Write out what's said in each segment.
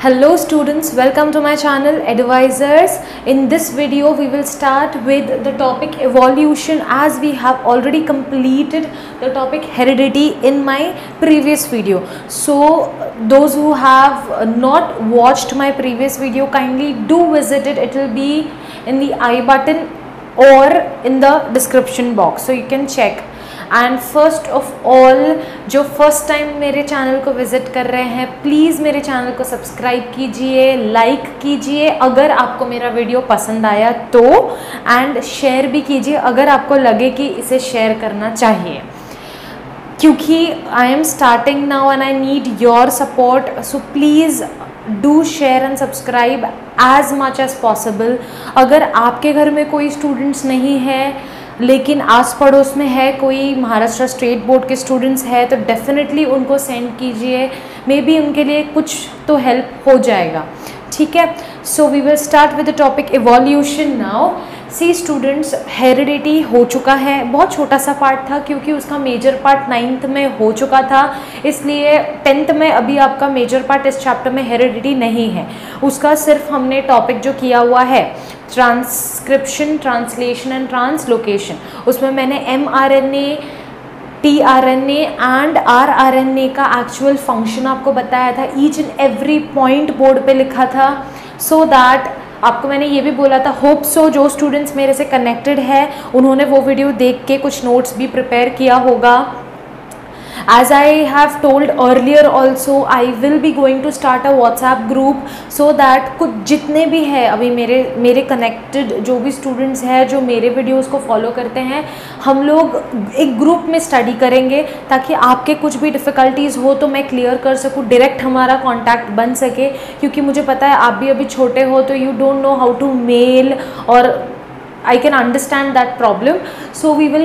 Hello students, welcome to my channel Advisors. In this video we will start with the topic evolution, as we have already completed the topic heredity in my previous video. So those who have not watched my previous video, kindly do visit it. It will be in the I button or in the description box, so you can check. And first of all, जो first time मेरे channel को visit कर रहे हैं, please मेरे channel को subscribe कीजिए, like कीजिए अगर आपको मेरा वीडियो पसंद आया तो, एंड शेयर भी कीजिए अगर आपको लगे कि इसे शेयर करना चाहिए, क्योंकि I am starting now and I need your support. So please do share and subscribe as much as possible. अगर आपके घर में कोई स्टूडेंट्स नहीं है लेकिन आस पड़ोस में है, कोई महाराष्ट्र स्टेट बोर्ड के स्टूडेंट्स है, तो डेफिनेटली उनको सेंड कीजिए. मे बी उनके लिए कुछ तो हेल्प हो जाएगा. ठीक है. So we will start with the topic evolution now. See students, heredity हो चुका है, बहुत छोटा सा पार्ट था क्योंकि उसका मेजर पार्ट 9th में हो चुका था, इसलिए 10th में अभी आपका मेजर पार्ट इस चैप्टर में हेरिडिटी नहीं है. उसका सिर्फ हमने टॉपिक जो किया हुआ है ट्रांसक्रिप्शन, ट्रांसलेशन एंड ट्रांसलोकेशन, उसमें मैंने mRNA, tRNA एंड rRNA का एक्चुअल फंक्शन आपको बताया था. Each and every point board पे लिखा था, सो दैट आपको मैंने ये भी बोला था, होप सो जो स्टूडेंट्स मेरे से कनेक्टेड है उन्होंने वो वीडियो देख के कुछ नोट्स भी प्रिपेयर किया होगा. As I have told earlier also, I will be going to start a WhatsApp group so that कुछ जितने भी है अभी मेरे कनेक्टेड जो भी स्टूडेंट्स हैं जो मेरे वीडियोस को फॉलो करते हैं, हम लोग एक ग्रुप में स्टडी करेंगे ताकि आपके कुछ भी डिफ़िकल्टीज़ हो तो मैं क्लियर कर सकूँ, डायरेक्ट हमारा कांटेक्ट बन सके. क्योंकि मुझे पता है आप भी अभी छोटे हो तो you don't know how to mail, और I can understand that problem. So we will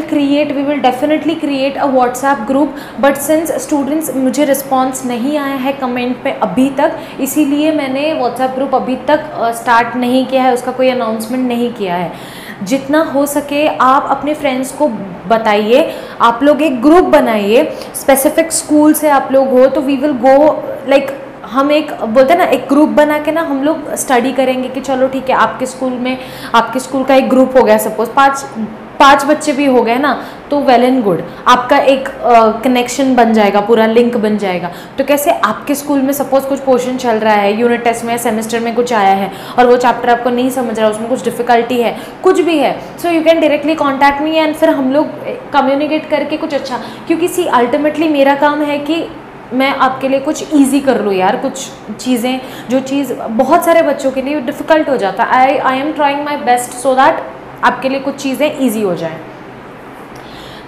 definitely create a WhatsApp group. But since students मुझे response नहीं आया है कमेंट पे अभी तक, इसीलिए मैंने WhatsApp group अभी तक स्टार्ट नहीं किया है, उसका कोई अनाउंसमेंट नहीं किया है. जितना हो सके आप अपने फ्रेंड्स को बताइए, आप लोग एक ग्रुप बनाइए, स्पेसिफिक स्कूल से आप लोग हो तो वी विल गो लाइक, हम एक बोलते हैं ना, एक ग्रुप बना के ना हम लोग स्टडी करेंगे कि चलो ठीक है, आपके स्कूल में आपके स्कूल का एक ग्रुप हो गया, सपोज पाँच बच्चे भी हो गए ना, तो वेल एंड गुड, आपका एक कनेक्शन बन जाएगा, पूरा लिंक बन जाएगा. तो कैसे आपके स्कूल में सपोज कुछ पोर्शन चल रहा है, यूनिट टेस्ट में, सेमेस्टर में कुछ आया है और वो चैप्टर आपको नहीं समझ रहा, उसमें कुछ डिफ़िकल्टी है, कुछ भी है, so you can directly contact me and फिर हम लोग कम्युनिकेट करके कुछ अच्छा. क्योंकि सी अल्टीमेटली मेरा काम है कि मैं आपके लिए कुछ इजी कर लूँ यार, कुछ चीज़ें जो चीज़ बहुत सारे बच्चों के लिए डिफ़िकल्ट हो जाता है. I am trying my best so that आपके लिए कुछ चीज़ें ईजी हो जाएं.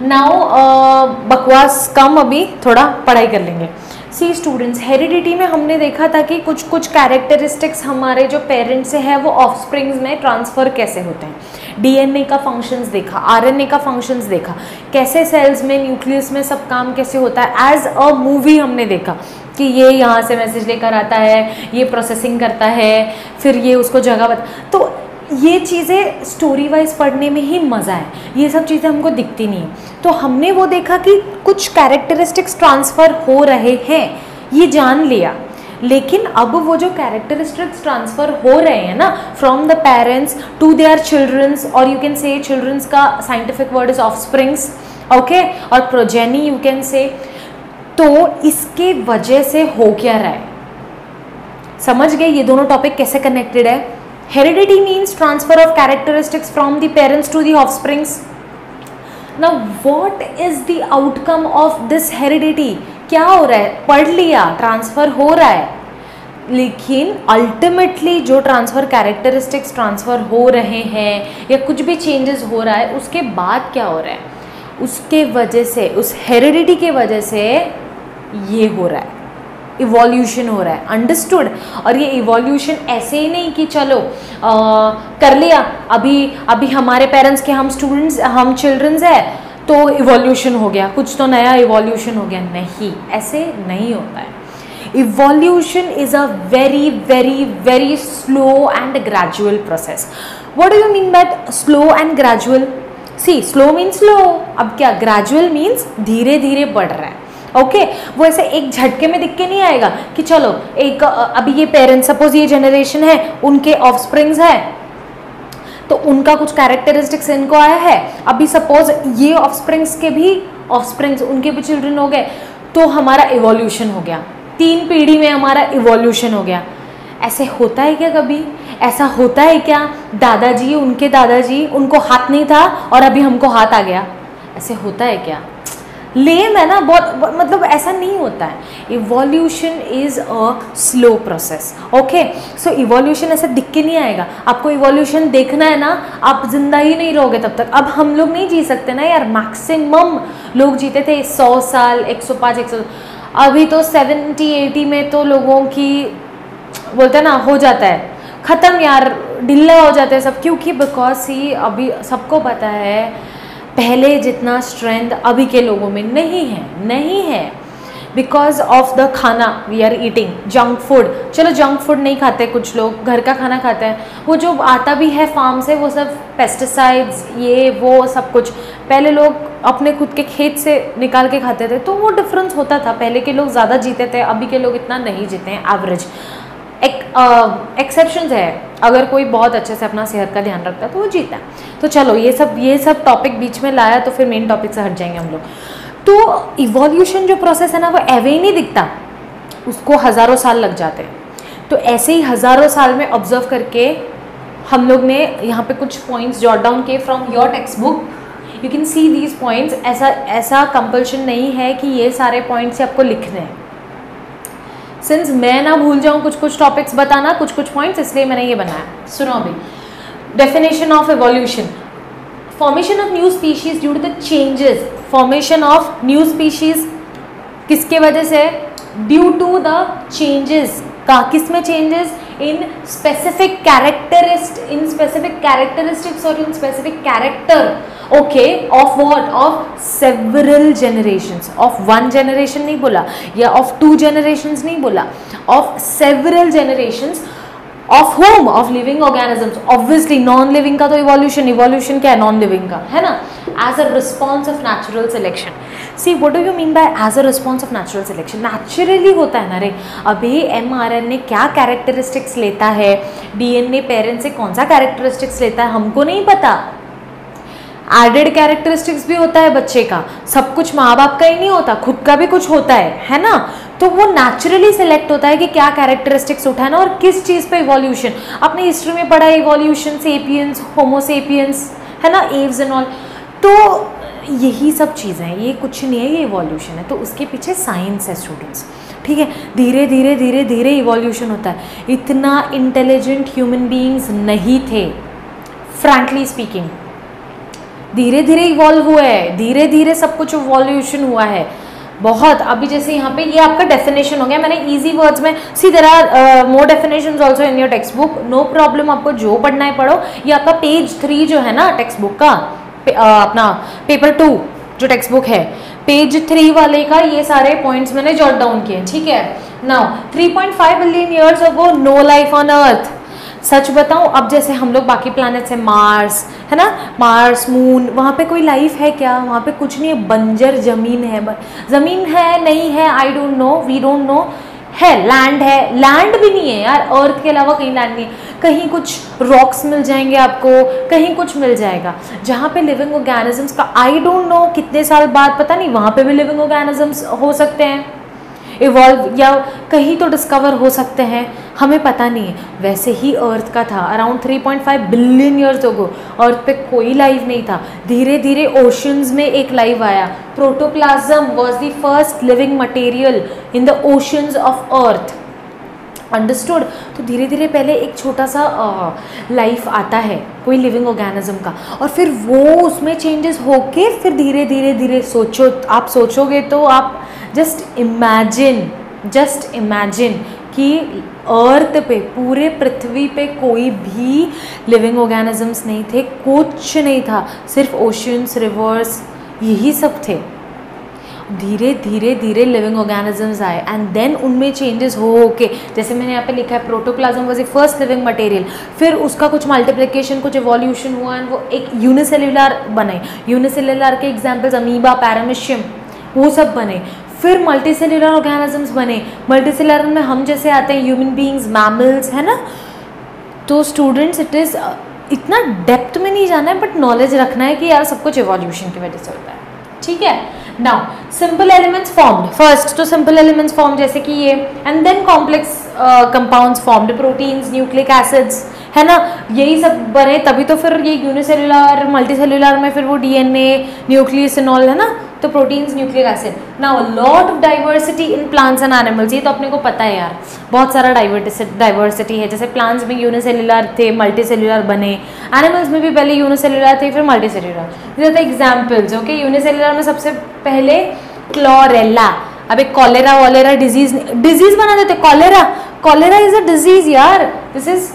नाउ बकवास कम, अभी थोड़ा पढ़ाई कर लेंगे. सी स्टूडेंट्स, हेरिडिटी में हमने देखा था कि कुछ कैरेक्टरिस्टिक्स हमारे जो पेरेंट्स से है वो ऑफस्प्रिंग्स में ट्रांसफ़र कैसे होते हैं. डीएनए का फंक्शंस देखा, आरएनए का फंक्शंस देखा, कैसे सेल्स में, न्यूक्लियस में सब काम कैसे होता है. एज अ मूवी हमने देखा कि ये यहाँ से मैसेज लेकर आता है, ये प्रोसेसिंग करता है, फिर ये उसको जगह बता. तो ये चीज़ें स्टोरी वाइज पढ़ने में ही मज़ा है, ये सब चीज़ें हमको दिखती नहीं है. तो हमने वो देखा कि कुछ कैरेक्टरिस्टिक्स ट्रांसफ़र हो रहे हैं, ये जान लिया. लेकिन अब वो जो कैरेक्टरिस्टिक्स ट्रांसफ़र हो रहे हैं ना, from the parents to their childrens, और यू कैन से चिल्ड्रंस का scientific word is offsprings, okay, और प्रोजेनी यू कैन से. तो इसके वजह से हो क्या रहा है, समझ गए ये दोनों टॉपिक कैसे कनेक्टेड है. Heredity means transfer of characteristics from the parents to the offsprings. Now what is the outcome of this heredity. क्या हो रहा है, पढ़ लिया, ट्रांसफ़र हो रहा है, लेकिन अल्टीमेटली जो ट्रांसफ़र कैरेक्टरिस्टिक्स ट्रांसफ़र हो रहे हैं या कुछ भी चेंजेस हो रहा है, उसके बाद क्या हो रहा है, उसके वजह से, उस हेरिडिटी के वजह से ये हो रहा है, इवोल्यूशन हो रहा है. अंडरस्टूड. और ये इवोल्यूशन ऐसे ही नहीं कि चलो कर लिया, अभी हमारे पेरेंट्स के हम स्टूडेंट्स, हम चिल्ड्रंस है तो इवोल्यूशन हो गया, कुछ तो नया इवोल्यूशन हो गया. नहीं, ऐसे नहीं होता है. Evolution is a very very very slow and gradual process. What do you mean by slow and gradual. See, slow means slow, अब क्या, ग्रेजुअल मीन्स धीरे धीरे बढ़ रहा है. ओके वो ऐसे एक झटके में दिख के नहीं आएगा कि चलो एक अभी ये पेरेंट्स सपोज ये जनरेशन है, उनके ऑफस्प्रिंग्स है तो उनका कुछ कैरेक्टरिस्टिक्स इनको आया है, अभी सपोज ये ऑफस्प्रिंग्स के भी ऑफस्प्रिंग्स उनके भी चिल्ड्रन हो गए, तो हमारा इवोल्यूशन हो गया, 3 पीढ़ी में हमारा इवोल्यूशन हो गया। ऐसे होता है क्या कभी? ऐसा होता है क्या दादाजी उनके दादाजी उनको हाथ नहीं था और अभी हमको हाथ आ गया? ऐसे होता है क्या? लेम है ना बहुत, मतलब ऐसा नहीं होता है। Evolution is a slow process. Okay so evolution ऐसा दिख के नहीं आएगा। आपको इवोल्यूशन देखना है ना, आप जिंदा ही नहीं रहोगे तब तक। अब हम लोग नहीं जी सकते ना यार, मैक्सिमम लोग जीते थे 100 साल, 105, 100, अभी तो 70-80 में तो लोगों की बोलते हैं ना हो जाता है ख़त्म यार, ढिल्ला हो जाता है सब, क्योंकि बिकॉज ही अभी सबको पता है पहले जितना स्ट्रेंथ अभी के लोगों में नहीं है बिकॉज ऑफ द खाना we are eating junk food. चलो जंक फूड नहीं खाते कुछ लोग, घर का खाना खाते हैं, वो जो आता भी है फार्म से वो सब पेस्टिसाइड्स ये वो सब कुछ। पहले लोग अपने खुद के खेत से निकाल के खाते थे, तो वो डिफरेंस होता था। पहले के लोग ज़्यादा जीते थे, अभी के लोग इतना नहीं जीते हैं एवरेज। एक्सेप्शंस है, अगर कोई बहुत अच्छे से अपना सेहत का ध्यान रखता है तो वो जीता है। तो चलो ये सब टॉपिक बीच में लाया तो फिर मेन टॉपिक से हट जाएंगे हम लोग। तो इवोल्यूशन जो प्रोसेस है ना वो एवे ही नहीं दिखता, उसको हज़ारों साल लग जाते हैं। तो ऐसे ही हज़ारों साल में ऑब्जर्व करके हम लोग ने यहाँ पे कुछ पॉइंट्स जॉट डाउन किए from your text book. You can see these points. ऐसा कंपल्शन नहीं है कि ये सारे पॉइंट्स आपको लिखने हैं, सिंस मैं ना भूल जाऊँ कुछ टॉपिक्स बताना, कुछ पॉइंट्स, इसलिए मैंने ये बनाया। सुनो अभी, definition of evolution, formation of new species due to the changes. Formation of new species किसके वजह से? ड्यू टू द चेंजेस का, किस में चेंजेस? इन स्पेसिफिक कैरेक्टरिस्टिक्स और in specific character, okay, of what? Of several generations. Of 1 generation नहीं बोला या ऑफ 2 जनरेशंस नहीं बोला, of several generations. Of home? Of living organisms. Obviously non living का तो इवोल्यूशन क्या है? नॉन लिविंग का है ना। As a response of natural selection. See what do you mean by as a response of natural selection? Naturally होता है ना रे। अभी mRNA क्या कैरेक्टरिस्टिक्स लेता है, DNA पेरेंट से कौन सा कैरेक्टरिस्टिक्स लेता है, हमको नहीं पता। एडेड कैरेक्टरिस्टिक्स भी होता है बच्चे का, सब कुछ माँ बाप का ही नहीं होता, खुद का भी कुछ होता है ना। तो वो नेचुरली सिलेक्ट होता है कि क्या कैरेक्टरिस्टिक्स उठाना और किस चीज़ पे इवोल्यूशन। आपने हिस्ट्री में पढ़ा है इवोल्यूशन, सेपियंस, होमोसेपियंस, है ना, एव्स एंड ऑल। तो यही सब चीज़ें हैं, ये कुछ नहीं है, ये इवोल्यूशन है। तो उसके पीछे साइंस है स्टूडेंट्स, ठीक है। धीरे धीरे इवोल्यूशन होता है। इतना इंटेलिजेंट ह्यूमन बीइंग्स नहीं थे, फ्रैंकली स्पीकिंग। धीरे धीरे इवॉल्व हुआ है, धीरे धीरे सब कुछ इवोल्यूशन हुआ है बहुत। अभी जैसे यहाँ पे ये आपका डेफिनेशन हो गया, मैंने इजी वर्ड्स में, see there are more definitions also in your textbook, no problem, आपको जो पढ़ना है पढ़ो। ये आपका पेज 3 जो है ना टेक्स्ट बुक का, अपना पेपर 2 जो टेक्स्ट बुक है, पेज 3 वाले का ये सारे पॉइंट्स मैंने जॉट डाउन किए, ठीक है। Now 3.5 billion years ago no life on earth. सच बताऊं, अब जैसे हम लोग बाकी प्लैनेट्स है, मार्स है ना, मार्स, मून, वहाँ पे कोई लाइफ है क्या? वहाँ पे कुछ नहीं है, बंजर जमीन है। जमीन है नहीं है, I don't know, we don't know. है लैंड, है लैंड भी नहीं है यार, अर्थ के अलावा कहीं लैंड नहीं है। कहीं कुछ रॉक्स मिल जाएंगे आपको, कहीं कुछ मिल जाएगा जहाँ पे लिविंग ऑर्गेनिजम्स का आई डोंट नो कितने साल बाद, पता नहीं, वहाँ पे भी लिविंग ऑर्गेनिजम्स हो सकते हैं इवॉल्व, या कहीं तो डिस्कवर हो सकते हैं, हमें पता नहीं है। वैसे ही अर्थ का था अराउंड 3.5 बिलियन ईयर्स अगो, अर्थ पे कोई लाइफ नहीं था। धीरे धीरे ओशंस में एक लाइफ आया, protoplasm was the first living material in the oceans of earth, understood. तो धीरे धीरे पहले एक छोटा सा लाइफ आता है कोई लिविंग ऑर्गेनिज्म का, और फिर वो उसमें चेंजेस होके फिर धीरे धीरे सोचो, आप सोचोगे तो आप जस्ट इमेजिन कि अर्थ पे, पूरे पृथ्वी पे कोई भी लिविंग ऑर्गेनिजम्स नहीं थे, कुछ नहीं था, सिर्फ ओशंस, रिवर्स, यही सब थे। धीरे धीरे लिविंग ऑर्गेनिजम्स आए एंड देन उनमें चेंजेस हो के, जैसे मैंने यहाँ पे लिखा है protoplasm was the first living material, फिर उसका कुछ मल्टीप्लिकेशन, कुछ एवोल्यूशन हुआ एंड वो एक यूनिसेल्युलर बने। यूनिसेल्युलर के एग्जांपल्स अमीबा, पैरामीशियम, वो सब बने। फिर मल्टीसेल्युलर ऑर्गेनिजम्स बने। मल्टीसेल्युलर में हम जैसे आते हैं ह्यूमन बींग्स, मैमल्स, है ना। तो स्टूडेंट्स इट इज़ इतना डेप्थ में नहीं जाना है, बट नॉलेज रखना है कि यार सब कुछ इवोल्यूशन की वजह से होता है, ठीक है। Now simple elements formed first, तो सिंपल एलिमेंट्स फॉर्म जैसे कि ये, and then complex compounds formed, proteins, nucleic acids, है ना, यही सब बने, तभी तो फिर ये यूनिसेल्युलर मल्टीसेल्युलर में फिर वो डीएनए, न्यूक्लियस एंड ऑल, है ना, तो proteins, nucleic acid. Now lot of diversity in plants and animals, ये तो अपने को पता है यार, बहुत सारा डाइवर्सिटी है। जैसे प्लांट्स में यूनिसेल्युलर थे, मल्टीसेल्युलर बने, एनिमल्स में भी पहले यूनिसेल्युलर थे, फिर मल्टीसेल्युलर। जैसे एग्जाम्पल्स, ओके, यूनिसेल्युलर में सबसे पहले क्लोरेला। अब एक कॉलेरा वॉलेरा डिजीज बना देते, कॉलेरा इज अ डिजीज यार, दिस इज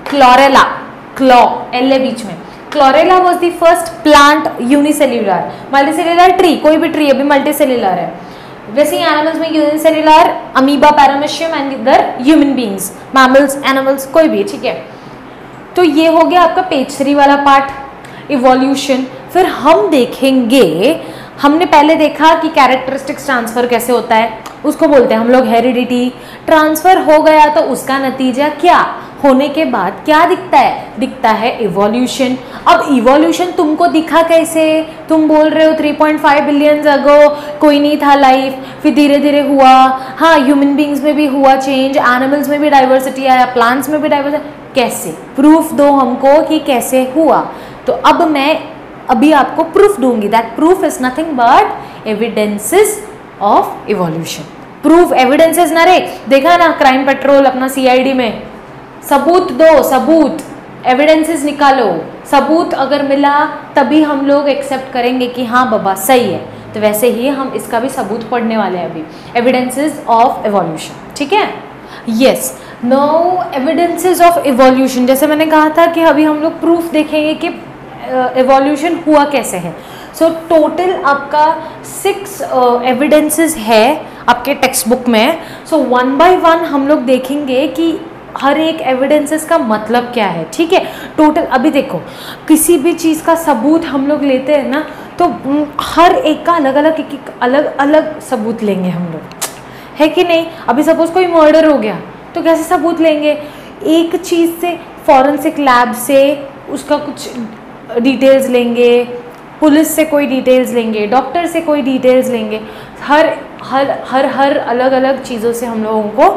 क्लोरेला, क्लॉ एल है बीच में। Chlorella was the first plant unicellular. Multicellular tree, कोई भी ट्री अभी मल्टीसेल्युलर है। वैसे ही एनिमल्स में यूनिसेल्युलर अमीबा, पैरामीशियम एंड इधर ह्यूमन बींग्स, मैमल्स, एनिमल्स, कोई भी, ठीक है। तो ये हो गया आपका पेज 3 वाला पार्ट, इवोल्यूशन। फिर हम देखेंगे, हमने पहले देखा कि कैरेक्टरिस्टिक्स ट्रांसफर कैसे होता है, उसको बोलते हैं हम लोग हेरिडिटी। ट्रांसफर हो गया तो उसका नतीजा क्या, होने के बाद क्या दिखता है इवोल्यूशन। अब इवोल्यूशन तुमको दिखा कैसे, तुम बोल रहे हो 3.5 बिलियन अगो कोई नहीं था लाइफ, फिर धीरे धीरे हुआ, हाँ ह्यूमन बींग्स में भी हुआ चेंज, एनिमल्स में भी डाइवर्सिटी आया, प्लांट्स में भी डाइवर्सिटी, कैसे प्रूफ दो हमको कि कैसे हुआ। तो अब मैं अभी आपको प्रूफ दूंगी, that proof is nothing but evidences of evolution. Proof, evidences ना रे, देखा ना क्राइम पेट्रोल अपना सीआईडी में, सबूत दो, सबूत, एविडेंसेस निकालो, सबूत अगर मिला तभी हम लोग एक्सेप्ट करेंगे कि हाँ बाबा सही है। तो वैसे ही हम इसका भी सबूत पढ़ने वाले हैं अभी, एविडेंसेस ऑफ इवोल्यूशन, ठीक है। Yes, now evidences of evolution, जैसे मैंने कहा था कि अभी हम लोग प्रूफ देखेंगे कि इवोल्यूशन हुआ कैसे है। सो टोटल आपका 6 एविडेंसेस है आपके टेक्स्ट बुक में। सो 1 बाय 1 हम लोग देखेंगे कि हर एक एविडेंसेस का मतलब क्या है, ठीक है। टोटल अभी देखो, किसी भी चीज़ का सबूत हम लोग लेते हैं ना, तो हर एक का अलग अलग सबूत लेंगे हम लोग, है कि नहीं। अभी सपोज कोई मर्डर हो गया तो कैसे सबूत लेंगे, एक चीज़ से, फॉरेंसिक लैब से उसका कुछ डिटेल्स लेंगे, पुलिस से कोई डिटेल्स लेंगे, डॉक्टर से कोई डिटेल्स लेंगे, हर अलग अलग चीज़ों से हम लोगों को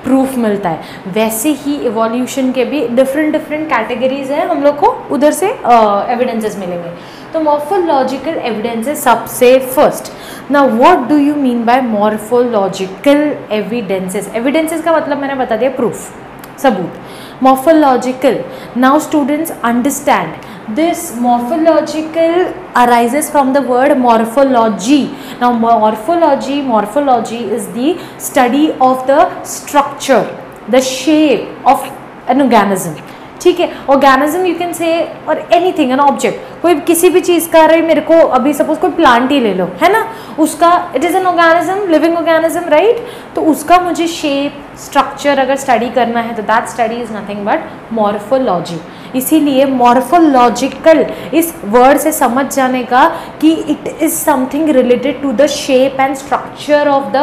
प्रूफ मिलता है। वैसे ही इवोल्यूशन के भी डिफरेंट कैटेगरीज हैं, हम लोग को उधर से एविडेंसेस मिलेंगे। तो मॉर्फोलॉजिकल एविडेंसेस सबसे first. Now what do you mean bye morphological evidences? Evidences का मतलब मैंने बता दिया, प्रूफ, सबूत। Morphological, now students understand this morphological arises from the word morphology. Now morphology is the study of the structure, the shape of an organism, ठीक है। Organism you can say, और anything, an object, कोई किसी भी चीज़ का, रहे मेरे को अभी सपोज कोई प्लांट ही ले लो, है ना, उसका it is an organism, living organism, right. तो उसका मुझे शेप, स्ट्रक्चर अगर स्टडी करना है तो that study is nothing but morphology. इसीलिए मॉर्फोलॉजिकल इस वर्ड से समझ जाने का कि it is something related to the shape and structure of the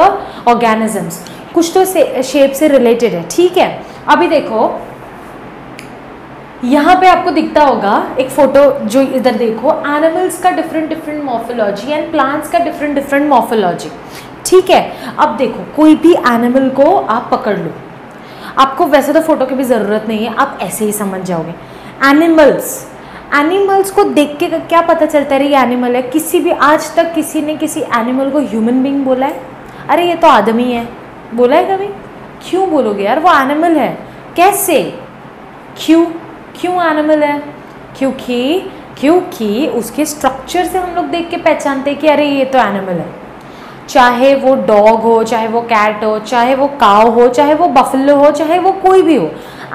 organisms, कुछ तो शेप से रिलेटेड है, ठीक है। अभी देखो यहाँ पे आपको दिखता होगा एक फोटो, जो इधर देखो, एनिमल्स का डिफरेंट मॉर्फोलॉजी एंड प्लांट्स का डिफरेंट मॉर्फोलॉजी, ठीक है। अब देखो कोई भी एनिमल को आप पकड़ लो, आपको वैसे तो फोटो की भी ज़रूरत नहीं है, आप ऐसे ही समझ जाओगे। एनिमल्स को देख के क्या पता चलता है ये एनिमल है? किसी भी, आज तक किसी ने किसी एनिमल को ह्यूमन बीइंग बोला है? अरे ये तो आदमी है, बोला है कभी? क्यों बोलोगे यार, वो एनिमल है। कैसे, क्यों एनिमल है? क्योंकि उसके स्ट्रक्चर से हम लोग देख के पहचानते हैं कि अरे ये तो एनिमल है। चाहे वो डॉग हो, चाहे वो कैट हो, चाहे वो काव हो, चाहे वो बफलो हो, चाहे वो कोई भी हो,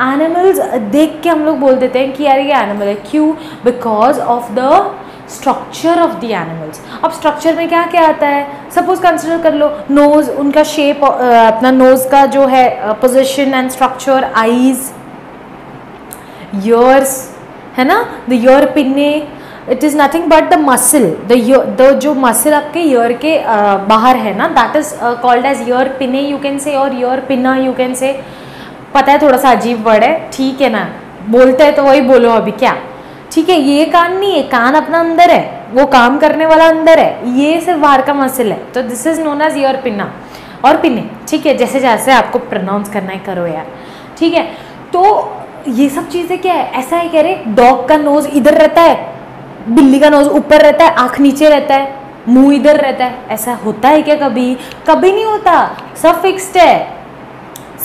एनिमल्स देख के हम लोग बोल देते हैं कि यार ये एनिमल है। क्यों? Because of the structure of the animals. अब स्ट्रक्चर में क्या क्या आता है? सपोज कंसिडर कर लो, नोज, उनका शेप, अपना नोज का जो है position and structure, eyes, ears, है ना, the ear pinnae, it is nothing but the muscle, the जो मसल आपके ईयर के बाहर है ना, that is called as ear pinnae you can say, और ईयर पिना यू कैन से। पता है थोड़ा सा अजीब वर्ड है, ठीक है ना, बोलते हैं तो वही बोलो अभी क्या, ठीक है। ये कान नहीं है, कान अपना अंदर है, वो काम करने वाला अंदर है, ये सिर्फ बाहर का मसल है। तो this is known as ear pinna और पिने, ठीक है। जैसे जैसे आपको प्रोनाउंस करना है करो यार, ठीक है। तो ये सब चीज़ें क्या है, ऐसा है कह रहे डॉग का नोज इधर रहता है, बिल्ली का नोज ऊपर रहता है, आँख नीचे रहता है, मुंह इधर रहता है, ऐसा होता है क्या कभी? कभी नहीं होता, सब फिक्स्ड है,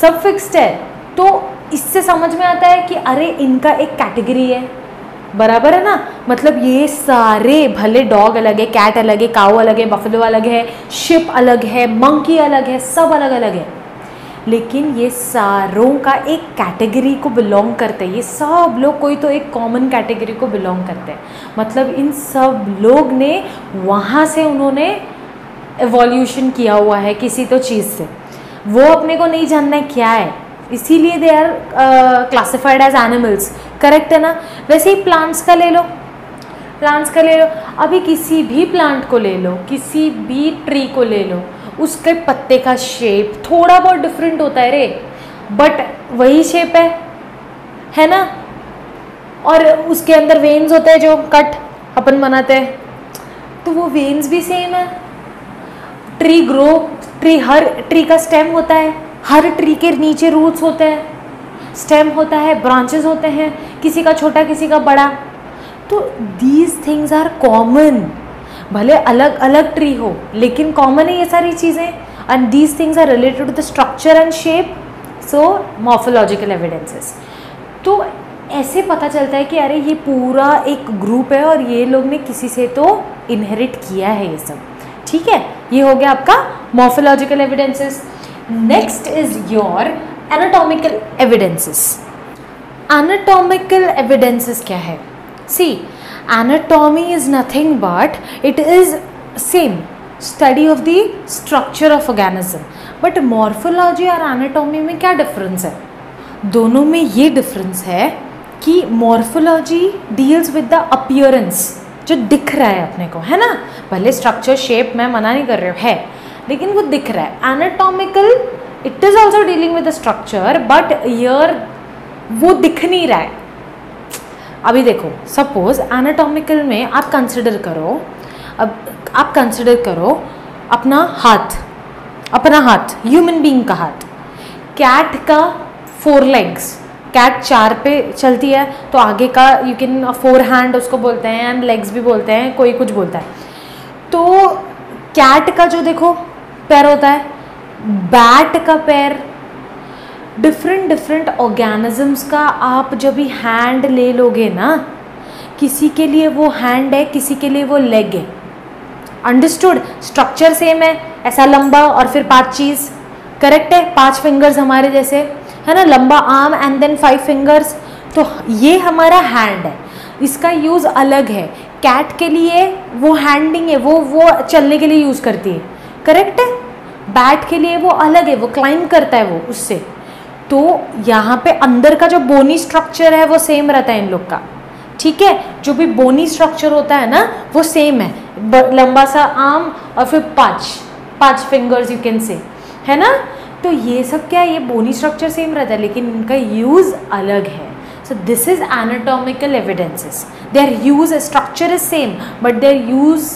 सब फिक्स्ड है। तो इससे समझ में आता है कि अरे इनका एक कैटेगरी है, बराबर है ना। मतलब ये सारे, भले डॉग अलग है, कैट अलग है, काऊ अलग है, बफेलो अलग है, शिप अलग है, मंकी अलग है, सब अलग अलग है, लेकिन ये सारों का एक कैटेगरी को बिलोंग करते हैं। ये सब लोग कोई तो एक कॉमन कैटेगरी को बिलोंग करते हैं। मतलब इन सब लोग ने वहाँ से उन्होंने एवोल्यूशन किया हुआ है किसी तो चीज़ से, वो अपने को नहीं जानना है क्या है, इसीलिए they are classified as animals, correct है ना। वैसे ही प्लांट्स का ले लो, प्लांट्स का ले लो, अभी किसी भी प्लांट को ले लो, किसी भी ट्री को ले लो, उसके पत्ते का शेप थोड़ा बहुत डिफरेंट होता है रे, बट वही शेप है ना। और उसके अंदर वेन्स होते हैं जो कट अपन बनाते हैं, तो वो वेन्स भी सेम है। ट्री ग्रो, हर ट्री का स्टेम होता है, हर ट्री के नीचे रूट्स होते हैं, स्टेम होता है, ब्रांचेस होते हैं, किसी का छोटा किसी का बड़ा। तो दीज थिंग्स आर कॉमन, भले अलग अलग ट्री हो लेकिन कॉमन है ये सारी चीज़ें। And these things are related to the structure and shape, so morphological evidences. तो ऐसे पता चलता है कि अरे ये पूरा एक ग्रुप है और ये लोग ने किसी से तो इनहेरिट किया है ये सब, ठीक है। ये हो गया आपका morphological evidences. Next is your anatomical evidences. Anatomical evidences क्या है? सी, anatomy is nothing but it is same study of the structure of organism, but morphology और anatomy में क्या difference है? दोनों में ये difference है कि morphology deals with the appearance, जो दिख रहा है अपने को, है ना। भले structure shape मैं मना नहीं कर रही हूँ, है, लेकिन वो दिख रहा है। anatomical it is also dealing with the structure but here वो दिख नहीं रहा है। अभी देखो, सपोज एनाटॉमिकल में आप कंसिडर करो, अब आप कंसिडर करो अपना हाथ, ह्यूमन बीइंग का हाथ। कैट का 4 लेग्स, कैट 4 पे चलती है, तो आगे का यू कैन 4 हैंड उसको बोलते हैं, एंड लेग्स भी बोलते हैं, कोई कुछ बोलता है। तो कैट का जो देखो पैर होता है, बैट का पैर, डिफरेंट ऑर्गेनिजम्स का आप जब भी हैंड ले लोगे ना, किसी के लिए वो हैंड है, किसी के लिए वो लेग है, अंडरस्टूड। स्ट्रक्चर सेम है, ऐसा लंबा और फिर 5 चीज़, करेक्ट है, 5 फिंगर्स हमारे जैसे, है ना, लंबा आर्म एंड देन 5 फिंगर्स। तो ये हमारा हैंड है, इसका यूज़ अलग है। कैट के लिए वो हैंड नहीं है, वो चलने के लिए यूज़ करती है, करेक्ट है। बैट के लिए वो अलग है, वो क्लाइंब करता है वो उससे। तो यहाँ पे अंदर का जो बोनी स्ट्रक्चर है वो सेम रहता है इन लोग का, ठीक है। जो भी बोनी स्ट्रक्चर होता है ना वो सेम है, लंबा सा आर्म और फिर 5 फिंगर्स यू कैन से, है ना। तो ये सब क्या है, ये बोनी स्ट्रक्चर सेम रहता है लेकिन इनका यूज़ अलग है। So this is anatomical evidences, their use structure is same but their use